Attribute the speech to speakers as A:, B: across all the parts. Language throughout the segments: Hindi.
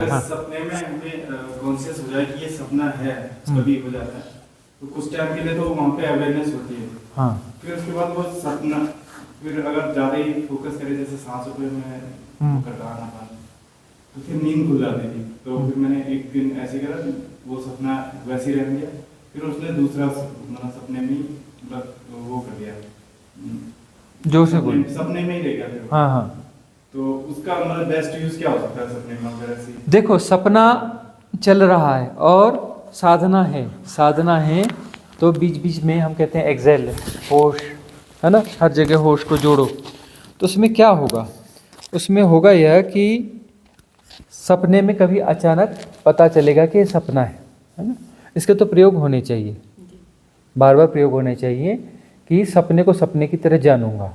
A: हाँ
B: सपने में हमें कॉन्शियस हो जाए कि ये सपना है, कभी हो जाता है तो कुछ टाइम के लिए तो वहाँ पे अवेयरनेस होती है।
A: हाँ
B: फिर उसके बाद वो सपना, फिर अगर ज़्यादा ही फोकस करे जैसे सांसों पे मैं वो करता आना पाना, तो फिर नींद खुल जाती थी। तो फिर मैंने एक दिन ऐसे करा, वो सपना वैसे ही रह गया। फिर उसने दूसरा मतलब सपने में ही मतलब वो कर दिया,
A: जोर से बोल।
B: सपने में ही रह गया फिर।
A: हाँ हाँ
B: तो उसका मतलब बेस्ट यूज क्या हो सकता है सपने में अगर ऐसे?
A: देखो, सपना चल रहा है और साधना है, साधना है, तो बीच बीच में हम कहते हैं एक्सेल, होश, है ना, हर जगह होश को जोड़ो। तो उसमें क्या होगा, उसमें होगा यह कि सपने में कभी अचानक पता चलेगा कि ये सपना है ना। इसके तो प्रयोग होने चाहिए, बार बार प्रयोग होने चाहिए कि सपने को सपने की तरह जानूंगा।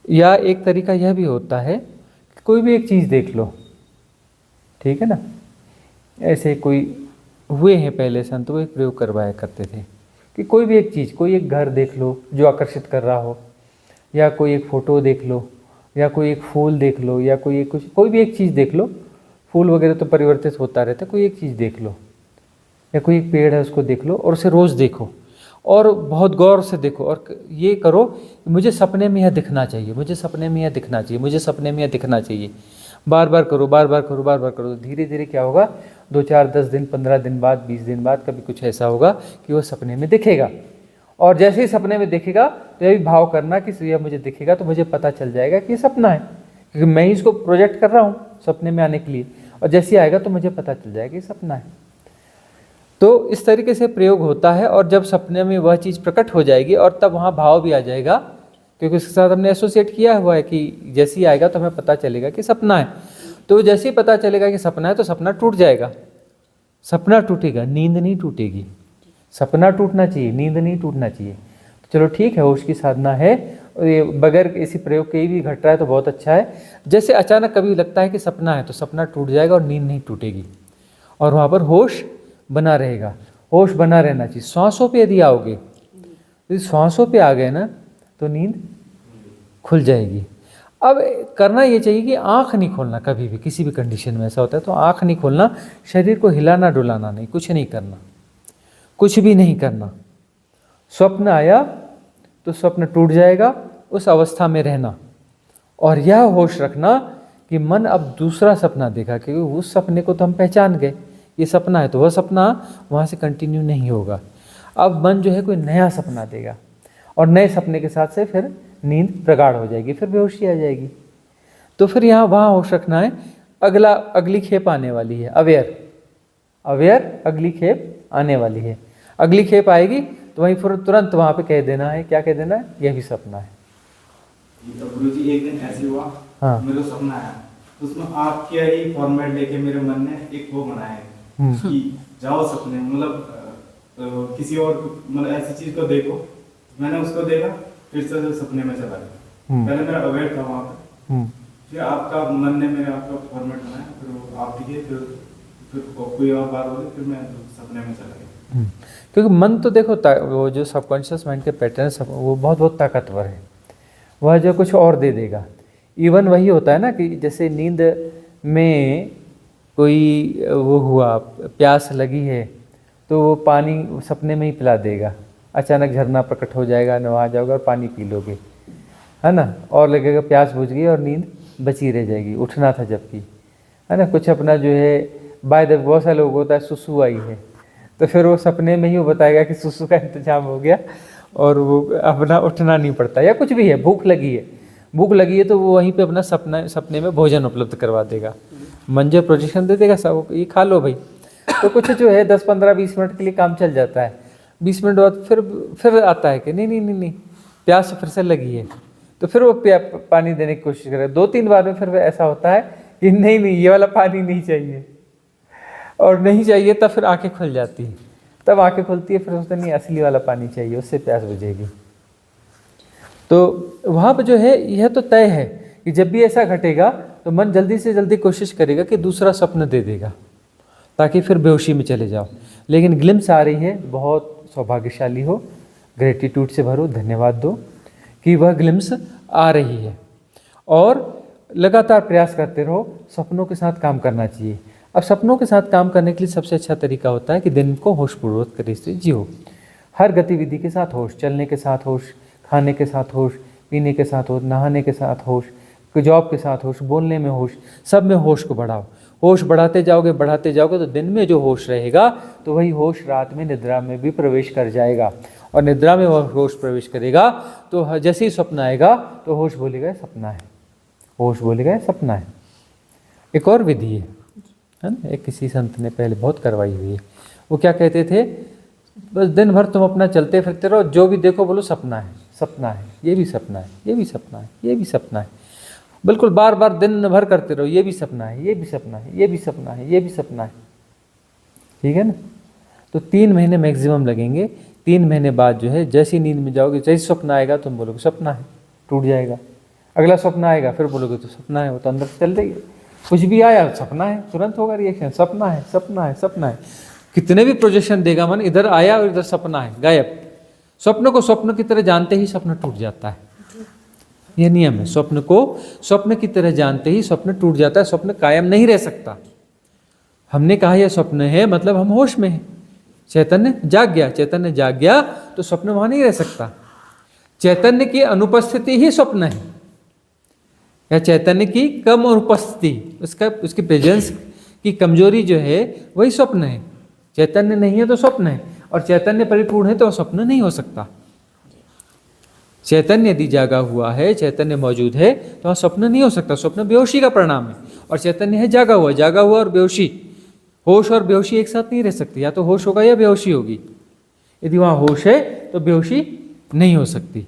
A: या एक तरीका यह भी होता है कि कोई भी एक चीज़ देख लो, ठीक है ना। ऐसे कोई हुए हैं पहले संत, वो एक प्रयोग करवाया करते थे कि कोई भी एक चीज़, कोई एक घर देख लो जो आकर्षित कर रहा हो, या कोई एक फ़ोटो देख लो, या कोई एक फूल देख लो, या कोई एक कुछ, कोई भी एक चीज़ देख लो। फूल वगैरह तो परिवर्तित होता रहता है, कोई एक चीज़ देख लो, या कोई एक पेड़ है उसको देख लो और उसे रोज़ देखो और बहुत गौर से देखो और ये करो, मुझे सपने में यह दिखना चाहिए, मुझे सपने में यह दिखना चाहिए, मुझे सपने में यह दिखना चाहिए। बार बार करो, बार बार करो, बार बार करो। धीरे धीरे क्या होगा, 2 4 10 दिन, 15 दिन बाद, 20 दिन बाद कभी कुछ ऐसा होगा कि वो सपने में दिखेगा। और जैसे ही सपने में दिखेगा तो यही भाव करना कि यह मुझे दिखेगा तो मुझे पता चल जाएगा कि ये सपना है, क्योंकि मैं ही इसको प्रोजेक्ट कर रहा हूँ सपने में आने के लिए। और जैसे ही आएगा तो मुझे पता चल जाएगा कि सपना है। तो इस तरीके से प्रयोग होता है। और जब सपने में वह चीज़ प्रकट हो जाएगी और तब वहाँ भाव भी आ जाएगा, क्योंकि उसके साथ हमने एसोसिएट किया हुआ है कि जैसे ही आएगा तो हमें पता चलेगा कि सपना है। तो जैसे ही पता चलेगा कि सपना है तो सपना टूट जाएगा। सपना टूटेगा, नींद नहीं टूटेगी। सपना टूटना चाहिए, नींद नहीं टूटना चाहिए। तो चलो ठीक है, होश की साधना है और ये बगैर इसी प्रयोग के ही भी घट रहा है तो बहुत अच्छा है। जैसे अचानक कभी लगता है कि सपना है तो सपना टूट जाएगा और नींद नहीं टूटेगी और वहाँ पर होश बना रहेगा। होश बना रहना चाहिए। श्वासों पे यदि आओगे, यदि श्वासों पे आ गए ना तो नींद खुल जाएगी। अब करना ये चाहिए कि आँख नहीं खोलना कभी भी, किसी भी कंडीशन में ऐसा होता है तो आँख नहीं खोलना, शरीर को हिलाना डुलाना नहीं, कुछ नहीं करना, कुछ भी नहीं करना। स्वप्न आया तो स्वप्न टूट जाएगा, उस अवस्था में रहना और यह होश रखना कि मन अब दूसरा सपना देखा, क्योंकि उस सपने को तो हम पहचान गए, ये सपना है, तो वह सपना वहाँ से कंटिन्यू नहीं होगा। अब मन जो है कोई नया सपना देगा और नए सपने के साथ से फिर नींद प्रगाढ़ हो जाएगी, फिर बेहोशी आ जाएगी। तो फिर यहाँ वहाँ होश रखना है। अगली खेप आने वाली है, अवेयर, अवेयर, अगली खेप आने वाली है। अगली खेप आएगी तो वहीं फिर तुरंत वहाँ पे कह देना है, क्या कह देना है, यह भी सपना है।
B: तो गुरुजी एक दिन ऐसे हुआ,
A: हाँ,
B: मेरे को सपना आया, तो उसमें आपके ही फॉर्मेट लेके मेरे मन ने एक वो बनाया है कि जाओ सपने मतलब किसी और मतलब ऐसी चीज को देखो। मैंने उसको देखा, फिर से सपने में चला गया। पहले मेरा अवेयर था वहाँ पे, फिर आपका मन ने मेरे आपका फॉर्मेट बनाया, फिर वो आप दिखे, फिर कोई और बात होगी, फिर मैं सपने में चला गया।
A: क्योंकि मन तो देखो, वो जो सबकॉन्शियस माइंड के पैटर्न वो बहुत बहुत ताकतवर है, वह जो कुछ और दे देगा। इवन वही होता है ना कि जैसे नींद में कोई वो हुआ, प्यास लगी है तो वो पानी सपने में ही पिला देगा। अचानक झरना प्रकट हो जाएगा, नहा जाओगे और पानी पी लोगे, है ना, और लगेगा प्यास बुझ गई और नींद बची रह जाएगी, उठना था जबकि, है ना। कुछ अपना जो है बाय द, बहुत सारे लोगों को होता है सुसु आई है, तो फिर वो सपने में ही वो बताएगा कि सुसु का इंतजाम हो गया और वो अपना उठना नहीं पड़ता। या कुछ भी है, भूख लगी है, भूख लगी है तो वो वहीं पे अपना सपने में भोजन उपलब्ध करवा देगा, मंजर प्रोजेक्शन दे देगा, सब ये खा लो भाई। तो कुछ जो है 10 15 20 मिनट के लिए काम चल जाता है। 20 मिनट बाद फिर आता है कि नहीं प्यास फिर से लगी है, तो फिर वो पानी देने की कोशिश करे। 2-3 बार में फिर ऐसा होता है कि नहीं ये वाला पानी नहीं चाहिए, और नहीं चाहिए तब फिर आंखें खुल जाती है। तब आंखें खुलती है, फिर सोचते नहीं असली वाला पानी चाहिए, उससे प्यास बुझेगी। तो वहाँ पर जो है यह तो तय है कि जब भी ऐसा घटेगा तो मन जल्दी से जल्दी कोशिश करेगा कि दूसरा स्वप्न दे देगा ताकि फिर बेहोशी में चले जाओ। लेकिन ग्लिम्स आ रही है, बहुत सौभाग्यशाली हो, ग्रेटिट्यूड से भरो, धन्यवाद दो कि वह ग्लिम्स आ रही है। और लगातार प्रयास करते रहो, सपनों के साथ काम करना चाहिए। अब सपनों के साथ काम करने के लिए सबसे अच्छा तरीका होता है कि दिन को होशपूर्वक तरीके से जियो। हर गतिविधि के साथ होश, चलने के साथ होश, खाने के साथ होश, पीने के साथ होश, नहाने के साथ होश, जॉब के साथ होश, बोलने में होश, सब में होश को बढ़ाओ। होश बढ़ाते जाओगे तो दिन में जो होश रहेगा तो वही होश रात में निद्रा में भी प्रवेश कर जाएगा, और निद्रा में वह होश प्रवेश करेगा तो जैसे ही स्वप्न आएगा तो होश बोलेगा सपना है, होश बोलेगा सपना है। एक और विधि है ना, एक किसी संत ने पहले बहुत करवाई हुई है। वो क्या कहते थे, बस दिन भर तुम अपना चलते फिरते रहो, जो भी देखो बोलो सपना है, सपना है, ये भी सपना है, ये भी सपना है, ये भी सपना है। बिल्कुल बार बार दिन भर करते रहो, ये भी सपना है, ये भी सपना है, ये भी सपना है, ये भी सपना है। ठीक है ना। तो 3 महीने मैक्सिमम लगेंगे। 3 महीने बाद जो है जैसी नींद में जाओगे, जैसे स्वप्न आएगा तुम बोलोगे सपना है, टूट जाएगा। अगला स्वप्न आएगा फिर बोलोगे तो सपना है, वो तो अंदर से चल रही है। कुछ भी आया सपना है, तुरंत होगा रिएक्शन, सपना है, सपना है, सपना है। कितने भी प्रोजेक्शन देगा मन, इधर आया और इधर सपना है, गायब। स्वप्न को स्वप्न की तरह जानते ही स्वप्न टूट जाता है, यह नियम है। स्वप्न को स्वप्न की तरह जानते ही स्वप्न टूट जाता है, स्वप्न कायम नहीं रह सकता। हमने कहा यह स्वप्न है मतलब हम होश में हैं, चैतन्य जाग गया, चैतन्य जाग गया तो स्वप्न वहां नहीं रह सकता। चैतन्य की अनुपस्थिति ही स्वप्न है, या चैतन्य की कम अनुपस्थिति, उसकी प्रेजेंस की कमजोरी जो है वही स्वप्न है। चैतन्य नहीं है तो स्वप्न है, और चैतन्य परिपूर्ण है तो स्वप्न नहीं हो सकता। चैतन्य यदि जागा हुआ है, चैतन्य मौजूद है तो वहाँ स्वप्न नहीं हो सकता। स्वप्न बेहोशी का परिणाम है, और चैतन्य है जागा हुआ और बेहोशी। होश और बेहोशी एक साथ नहीं रह सकती, या तो होश होगा या बेहोशी होगी। यदि वहाँ होश है तो बेहोशी नहीं हो सकती।